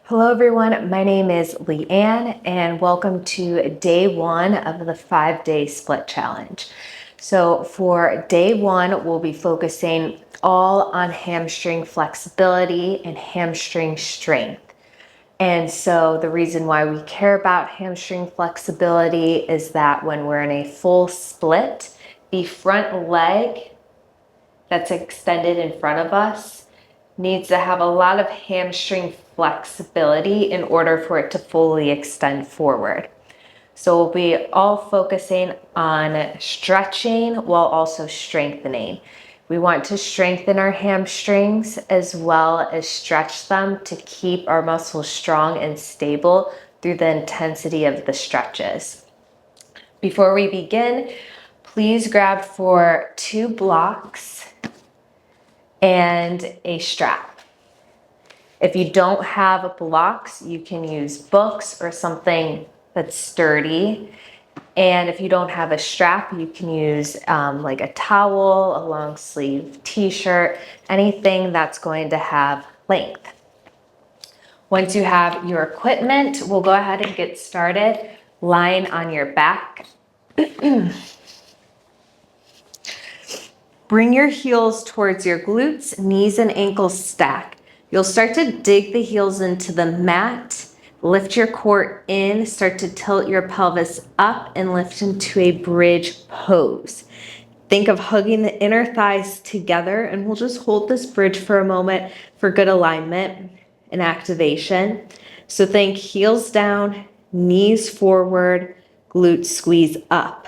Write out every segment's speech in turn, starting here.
Hello everyone, my name is Leanne and welcome to day one of the 5-day split challenge. So for day one, we'll be focusing all on hamstring flexibility and hamstring strength. And so the reason why we care about hamstring flexibility is that when we're in a full split, the front leg that's extended in front of us needs to have a lot of hamstring flexibility in order for it to fully extend forward. So we'll be all focusing on stretching while also strengthening. We want to strengthen our hamstrings as well as stretch them to keep our muscles strong and stable through the intensity of the stretches. Before we begin, please grab for 2 blocks and a strap. If you don't have blocks, you can use books or something that's sturdy. And if you don't have a strap, you can use like a towel, a long sleeve t-shirt, anything that's going to have length. Once you have your equipment, we'll go ahead and get started. Lying on your back. Bring your heels towards your glutes, knees and ankles stack. You'll start to dig the heels into the mat, lift your core in, start to tilt your pelvis up and lift into a bridge pose. Think of hugging the inner thighs together, and we'll just hold this bridge for a moment for good alignment and activation. So think heels down, knees forward, glutes squeeze up.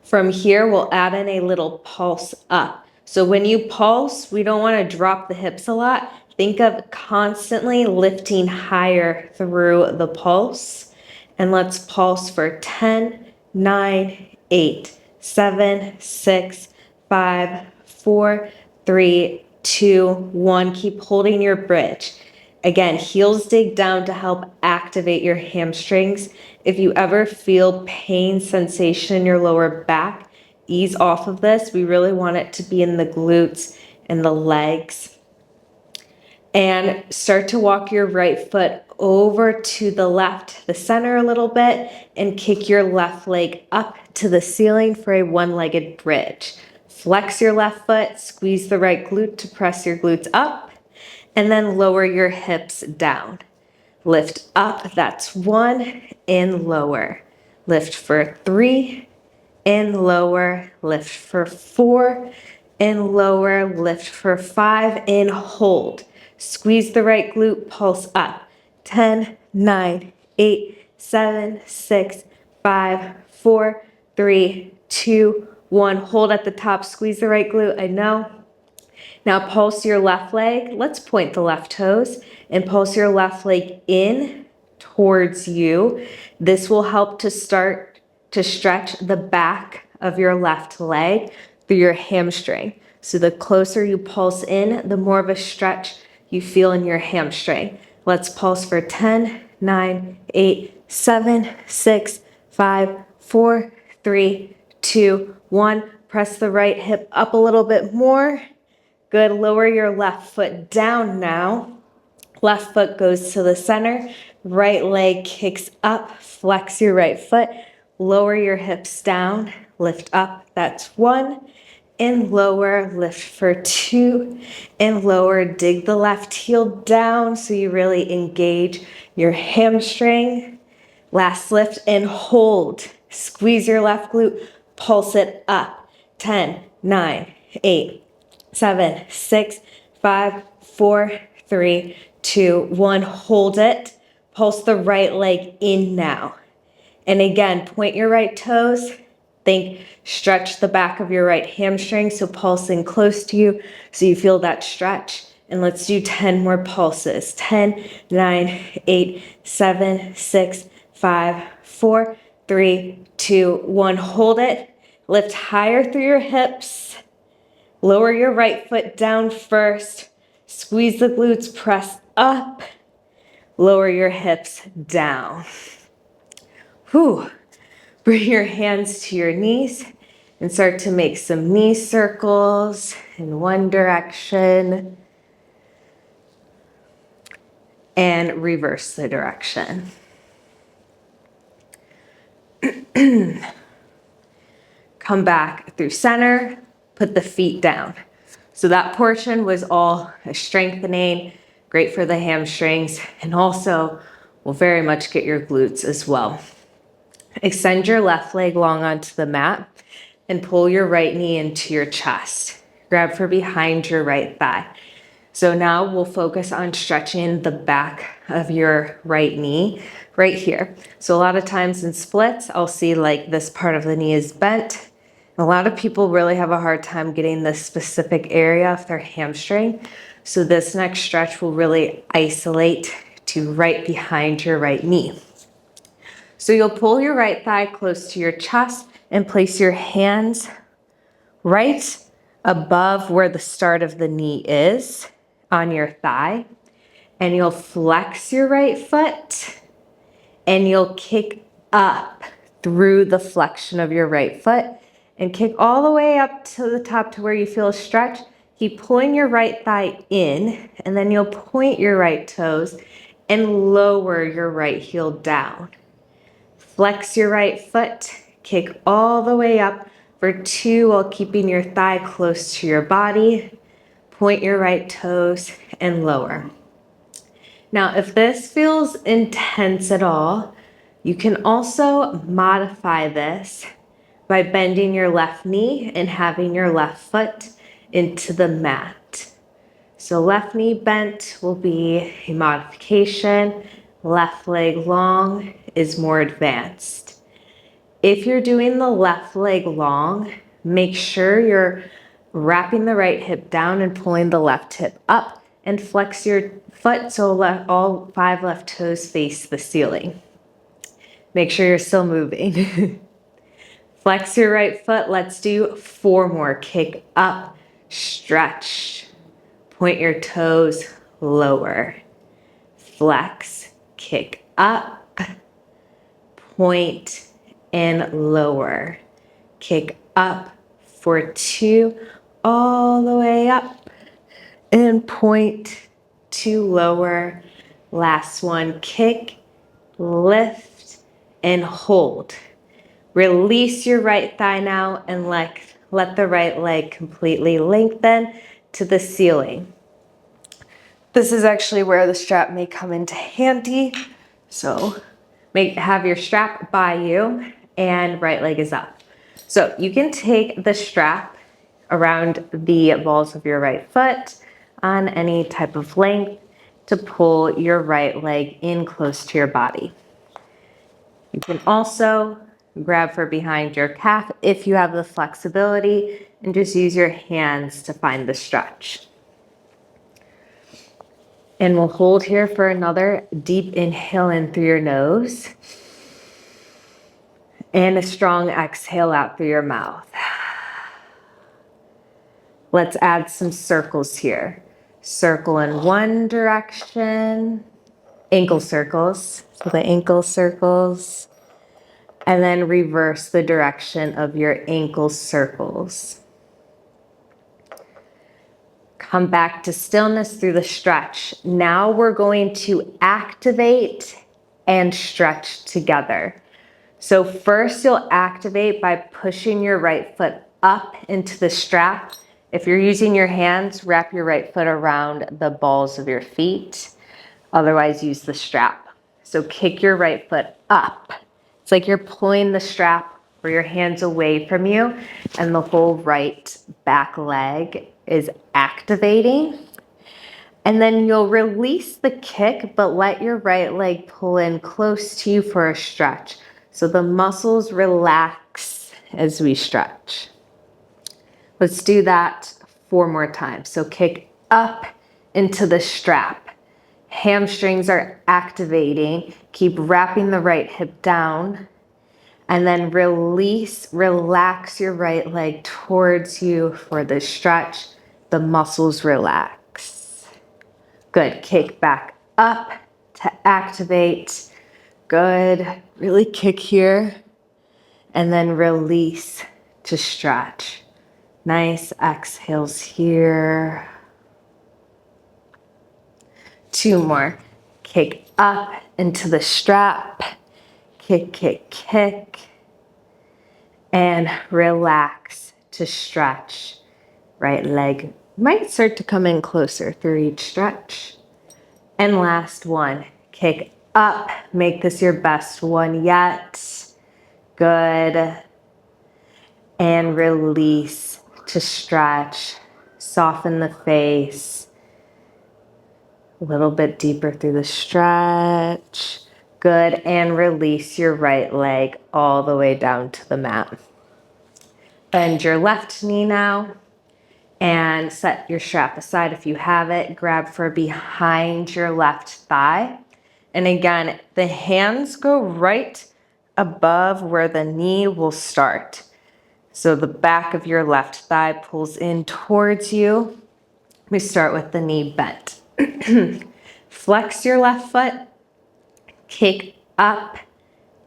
From here, we'll add in a little pulse up. So when you pulse, we don't want to drop the hips a lot. Think of constantly lifting higher through the pulse. And let's pulse for 10, 9, 8, 7, 6, 5, 4, 3, 2, 1. Keep holding your bridge. Again, heels dig down to help activate your hamstrings. If you ever feel pain sensation in your lower back, ease off of this. We really want it to be in the glutes and the legs. And start to walk your right foot over to the left, the center a little bit, and kick your left leg up to the ceiling for a one-legged bridge. Flex your left foot, squeeze the right glute to press your glutes up, and then lower your hips down. Lift up, that's 1, and lower. Lift for 3, and lower. Lift for 4, and lower. Lift for 5, and hold. Squeeze the right glute, pulse up. 10, 9, 8, 7, 6, 5, 4, 3, 2, 1. Hold at the top, squeeze the right glute, I know. Now pulse your left leg. Let's point the left toes and pulse your left leg in towards you. This will help to start to stretch the back of your left leg through your hamstring. So the closer you pulse in, the more of a stretch you feel in your hamstring. Let's pulse for 10, 9, 8, 7, 6, 5, 4, 3, 2, 1. Press the right hip up a little bit more. Good, lower your left foot down now. Left foot goes to the center. Right leg kicks up. Flex your right foot. Lower your hips down. Lift up, that's 1. And lower, lift for 2. And lower, dig the left heel down so you really engage your hamstring. Last lift and hold. Squeeze your left glute. Pulse it up. 10, 9, 8, 7, 6, 5, 4, 3, 2, 1. Hold it. Pulse the right leg in now. And again, point your right toes. Think stretch the back of your right hamstring. So pulse in close to you so you feel that stretch. And let's do 10 more pulses. 10, 9, 8, 7, 6, 5, 4, 3, 2, 1. Hold it. Lift higher through your hips. Lower your right foot down first. Squeeze the glutes, press up. Lower your hips down. Whew. Bring your hands to your knees and start to make some knee circles in one direction and reverse the direction. Come back through center, put the feet down. So that portion was all a strengthening, great for the hamstrings, and also will very much get your glutes as well. Extend your left leg long onto the mat and pull your right knee into your chest. Grab for behind your right thigh. So now we'll focus on stretching the back of your right knee right here. So a lot of times in splits, I'll see like this part of the knee is bent. A lot of people really have a hard time getting this specific area of their hamstring. So this next stretch will really isolate to right behind your right knee. So you'll pull your right thigh close to your chest and place your hands right above where the start of the knee is on your thigh. And you'll flex your right foot and you'll kick up through the flexion of your right foot and kick all the way up to the top to where you feel a stretch. Keep pulling your right thigh in, and then you'll point your right toes and lower your right heel down. Flex your right foot, kick all the way up for 2 while keeping your thigh close to your body. Point your right toes and lower. Now, if this feels intense at all, you can also modify this by bending your left knee and having your left foot into the mat. So left knee bent will be a modification. Left leg long is more advanced. If you're doing the left leg long, make sure you're wrapping the right hip down and pulling the left hip up, and flex your foot so all 5 left toes face the ceiling. Make sure you're still moving. Flex your right foot. Let's do 4 more. Kick up, stretch. Point your toes, lower. Flex, kick up, point, and lower. Kick up for 2, all the way up, and point to lower. Last one, kick, lift, and hold. Release your right thigh now and let the right leg completely lengthen to the ceiling. This is actually where the strap may come into handy. So have your strap by you and right leg is up. So you can take the strap around the balls of your right foot on any type of length to pull your right leg in close to your body. You can also grab for behind your calf if you have the flexibility and just use your hands to find the stretch. And we'll hold here for another deep inhale in through your nose and a strong exhale out through your mouth. Let's add some circles here. Circle in one direction, ankle circles. So the ankle circles, and then reverse the direction of your ankle circles. Come back to stillness through the stretch. Now we're going to activate and stretch together. So first you'll activate by pushing your right foot up into the strap. If you're using your hands, wrap your right foot around the balls of your feet. Otherwise, use the strap. So kick your right foot up. It's like you're pulling the strap or your hands away from you, and the whole right back leg is activating. And then you'll release the kick, but let your right leg pull in close to you for a stretch. So the muscles relax as we stretch. Let's do that 4 more times. So kick up into the strap. Hamstrings are activating. Keep wrapping the right hip down. And then release, relax your right leg towards you for the stretch. The muscles relax. Good. Kick back up to activate. Good. Really kick here. And then release to stretch. Nice exhales here. 2 more. kick up into the strap, kick, kick, kick, and relax to stretch. Right leg might start to come in closer through each stretch. And last one, kick up, make this your best one yet. Good. And release to stretch, soften the face. A little bit deeper through the stretch. Good, and release your right leg all the way down to the mat. Bend your left knee now and set your strap aside if you have it. Grab for behind your left thigh. And again, the hands go right above where the knee will start. So the back of your left thigh pulls in towards you. We start with the knee bent. Flex your left foot, kick up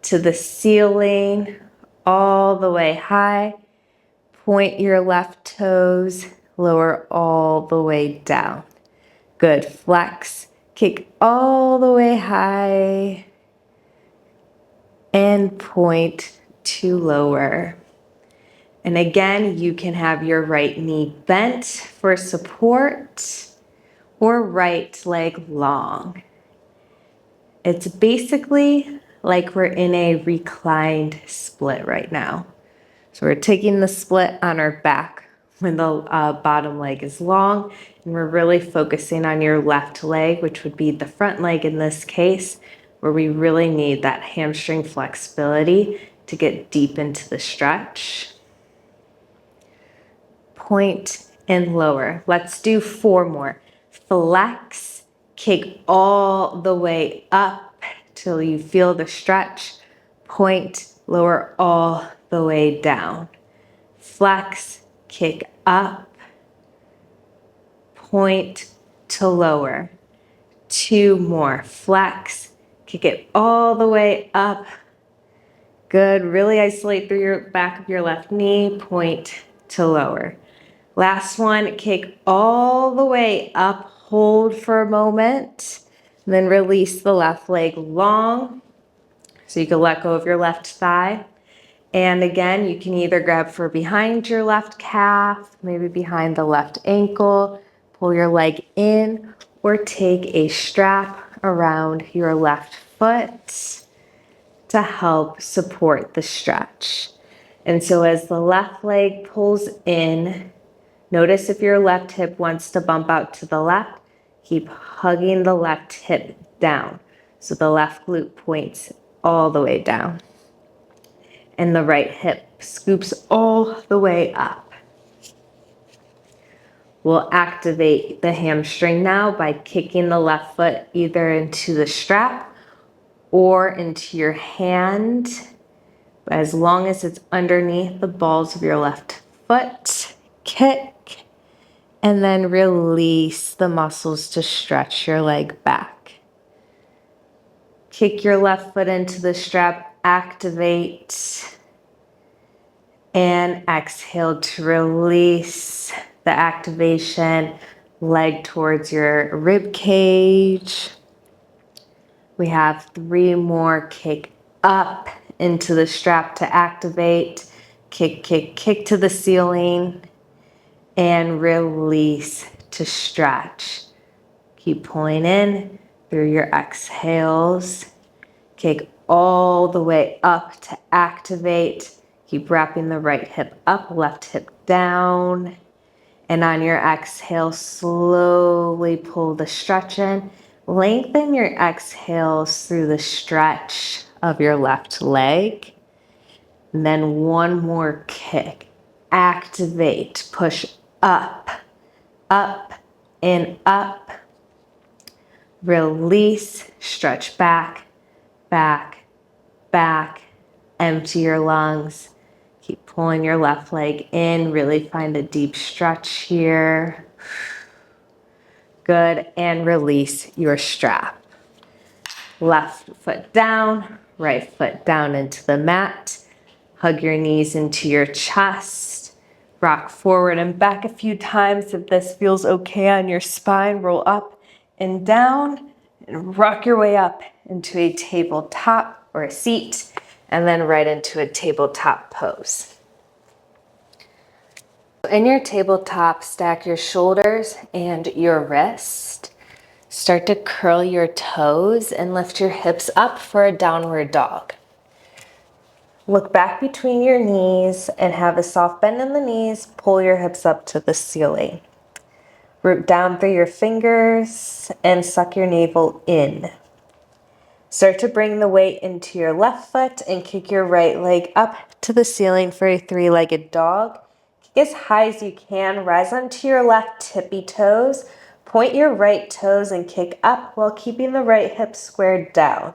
to the ceiling, all the way high. Point your left toes, lower all the way down. Good, flex, kick all the way high, and point to lower. And again, you can have your right knee bent for support or right leg long. It's basically like we're in a reclined split right now. So we're taking the split on our back when the bottom leg is long, and we're really focusing on your left leg, which would be the front leg in this case, where we really need that hamstring flexibility to get deep into the stretch. Point and lower. Let's do 4 more. Flex, kick all the way up till you feel the stretch. Point, lower all the way down. Flex, kick up, point to lower. 2 more. Flex, kick it all the way up. Good. Really isolate through your back of your left knee, point to lower. Last one, kick all the way up, hold for a moment, and then release the left leg long. So you can let go of your left thigh. And again, you can either grab for behind your left calf, maybe behind the left ankle, pull your leg in, or take a strap around your left foot to help support the stretch. And so as the left leg pulls in, notice if your left hip wants to bump out to the left, keep hugging the left hip down. So the left glute points all the way down. And the right hip scoops all the way up. We'll activate the hamstring now by kicking the left foot either into the strap or into your hand, as long as it's underneath the balls of your left foot. Kick, and then release the muscles to stretch your leg back. Kick your left foot into the strap, activate, and exhale to release the activation, leg towards your rib cage. We have 3 more. Kick up into the strap to activate, kick, kick, kick to the ceiling, and release to stretch. Keep pulling in through your exhales. Kick all the way up to activate. Keep wrapping the right hip up, left hip down. And on your exhale, slowly pull the stretch in. Lengthen your exhales through the stretch of your left leg. And then 1 more kick. Activate, push up, up, and up. Release, stretch back, back, back. Empty your lungs. Keep pulling your left leg in. Really find a deep stretch here. Good. And release your strap. Left foot down, right foot down into the mat. Hug your knees into your chest. Rock forward and back a few times if this feels okay on your spine. Roll up and down and rock your way up into a tabletop or a seat, and then right into a tabletop pose. In your tabletop, stack your shoulders and your wrist. Start to curl your toes and lift your hips up for a downward dog. Look back between your knees and have a soft bend in the knees. Pull your hips up to the ceiling. Root down through your fingers and suck your navel in. Start to bring the weight into your left foot and kick your right leg up to the ceiling for a three-legged dog. Kick as high as you can. Rise onto your left tippy toes. Point your right toes and kick up while keeping the right hip squared down.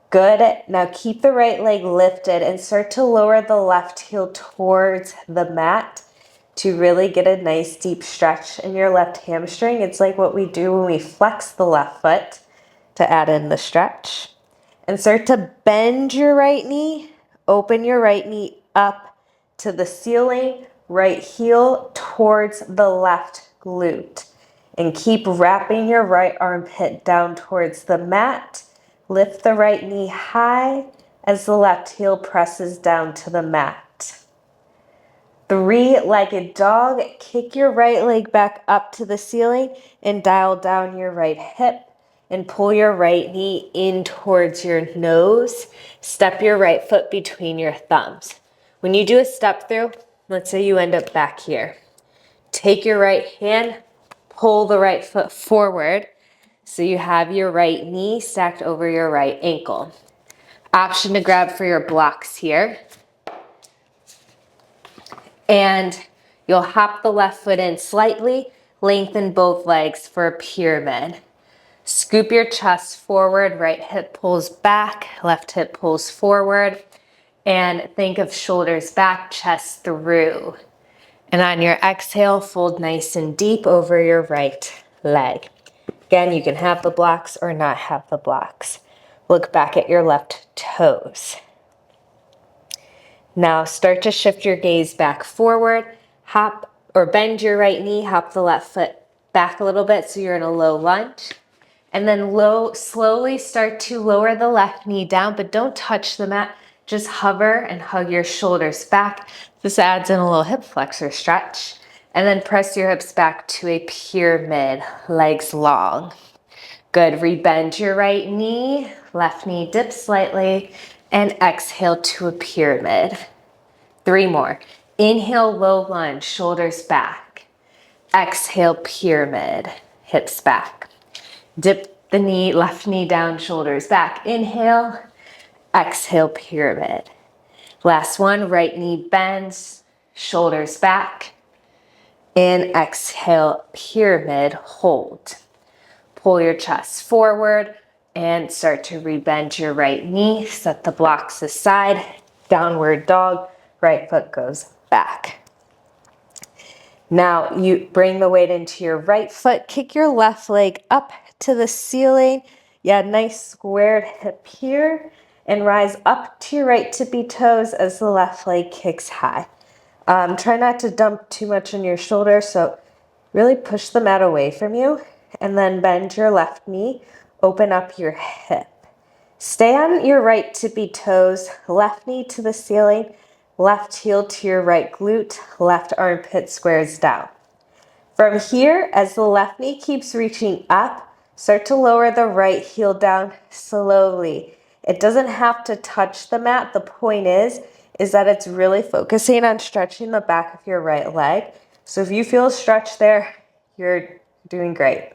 Good. Now keep the right leg lifted and start to lower the left heel towards the mat to really get a nice deep stretch in your left hamstring. It's like what we do when we flex the left foot to add in the stretch. And start to bend your right knee, open your right knee up to the ceiling, right heel towards the left glute. And keep wrapping your right armpit down towards the mat. Lift the right knee high as the left heel presses down to the mat. Three-legged dog. Kick your right leg back up to the ceiling and dial down your right hip and pull your right knee in towards your nose. Step your right foot between your thumbs. When you do a step through, let's say you end up back here. Take your right hand, pull the right foot forward so you have your right knee stacked over your right ankle. Option to grab for your blocks here. And you'll hop the left foot in slightly, lengthen both legs for a pyramid. Scoop your chest forward, right hip pulls back, left hip pulls forward, and think of shoulders back, chest through. And on your exhale, fold nice and deep over your right leg. Again, you can have the blocks or not have the blocks. Look back at your left toes. Now start to shift your gaze back forward, hop or bend your right knee, hop the left foot back a little bit so you're in a low lunge. And then slowly start to lower the left knee down, but don't touch the mat. Just hover and hug your shoulders back. This adds in a little hip flexor stretch. And then press your hips back to a pyramid, legs long. Good, rebend your right knee, left knee dips slightly, and exhale to a pyramid. 3 more. Inhale, low lunge, shoulders back. Exhale, pyramid, hips back. Dip the knee, left knee down, shoulders back. Inhale, exhale, pyramid. Last one, right knee bends, shoulders back. And exhale, pyramid, hold. Pull your chest forward and start to rebend your right knee. Set the blocks aside. Downward dog. Right foot goes back. Now you bring the weight into your right foot. Kick your left leg up to the ceiling. Yeah, nice squared hip here. And rise up to your right tippy toes as the left leg kicks high. Try not to dump too much on your shoulder, so really push the mat away from you. And then bend your left knee, open up your hip. Stay on your right tippy toes, left knee to the ceiling, left heel to your right glute, left armpit squares down. From here, as the left knee keeps reaching up, start to lower the right heel down slowly. It doesn't have to touch the mat. The point is that it's really focusing on stretching the back of your right leg. So if you feel a stretch there, you're doing great.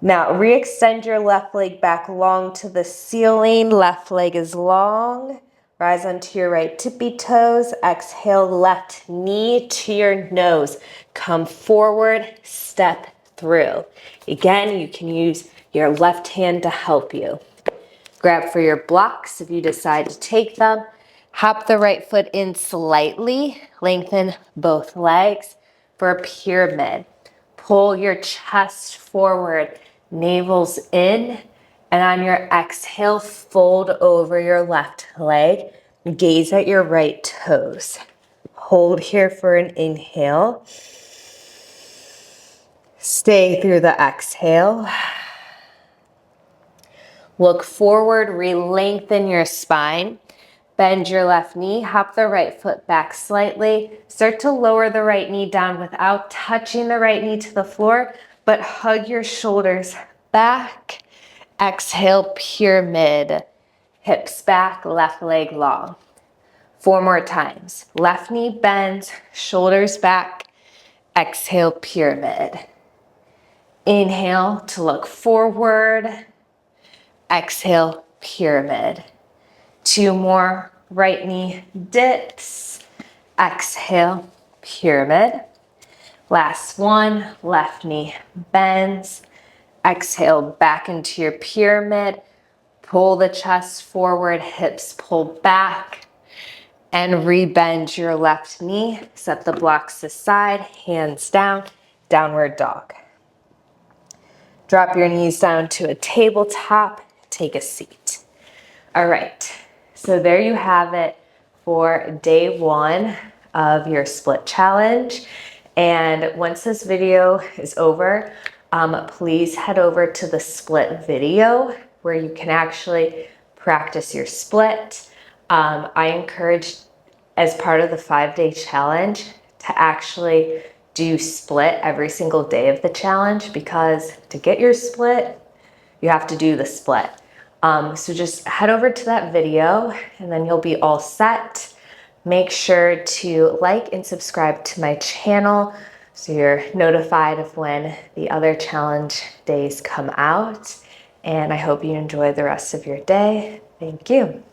Now, re-extend your left leg back long to the ceiling. Left leg is long. Rise onto your right tippy toes. Exhale, left knee to your nose. Come forward, step through. Again, you can use your left hand to help you. Grab for your blocks if you decide to take them. Hop the right foot in slightly. Lengthen both legs for a pyramid. Pull your chest forward. Navel's in, and on your exhale, fold over your left leg. Gaze at your right toes. Hold here for an inhale. Stay through the exhale. Look forward, re-lengthen your spine. Bend your left knee, hop the right foot back slightly. Start to lower the right knee down without touching the right knee to the floor, but hug your shoulders back. Exhale, pyramid. Hips back, left leg long. 4 more times. Left knee bends, shoulders back. Exhale, pyramid. Inhale to look forward. Exhale, pyramid. 2 more. Right knee dips. Exhale, pyramid. Last one. Left knee bends. Exhale, back into your pyramid. Pull the chest forward, hips pull back. And rebend your left knee. Set the blocks aside, hands down, downward dog. Drop your knees down to a tabletop. Take a seat. All right, so there you have it for day 1 of your split challenge. And once this video is over, please head over to the split video where you can actually practice your split. I encourage, as part of the 5-day challenge, to actually do split every single day of the challenge, because to get your split, you have to do the split. So just head over to that video and then you'll be all set. Make sure to like and subscribe to my channel so you're notified of when the other challenge days come out. And I hope you enjoy the rest of your day. Thank you.